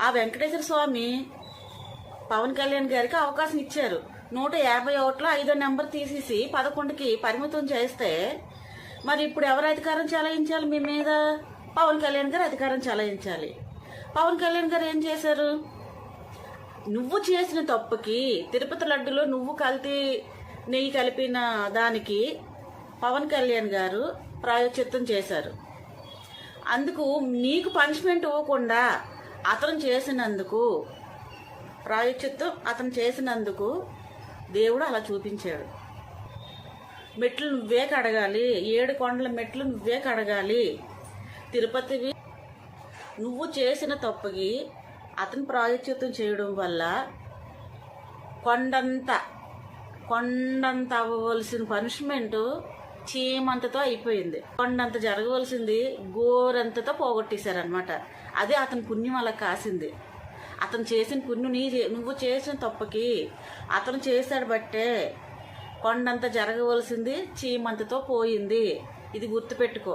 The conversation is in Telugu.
ఆ వెంకటేశ్వర స్వామి పవన్ కళ్యాణ్ గారికి అవకాశం ఇచ్చారు. 151లో 5వ నెంబర్ తీసేసి 11కి పరిమితం చేస్తే మరి ఇప్పుడు ఎవరు అధికారం చెలాయించాలి మీ మీద? పవన్ కళ్యాణ్ గారు అధికారం చెలాయించాలి. పవన్ కళ్యాణ్ గారు ఏం చేశారు? నువ్వు చేసిన తప్పుకి తిరుపతి లడ్డులో నువ్వు నెయ్యి కలిపిన దానికి పవన్ కళ్యాణ్ గారు ప్రాయశ్చిత్తం చేశారు. అందుకు నీకు పనిష్మెంట్ ఇవ్వకుండా అతను చేసినందుకు దేవుడు అలా చూపించాడు. మెట్లు నువ్వే కడగాలి, 7 కొండల మెట్లు నువ్వే కడగాలి. తిరుపతివి నువ్వు చేసిన తప్పుకి అతను ప్రాయశ్చిత్తం చేయడం వల్ల కొండంత అవ్వవలసిన పనిష్మెంట్ చీమంతతో అయిపోయింది. కొండంత జరగవలసింది గోరంతతో పోగొట్టేశారనమాట. అదే అతని పుణ్యం అలా కాసింది. అతను చేసిన పుణ్యం నువ్వు చేసిన తప్పుకి అతను చేశాడు బట్టే కొండంత జరగవలసింది చీమంతతో పోయింది. ఇది గుర్తుపెట్టుకో.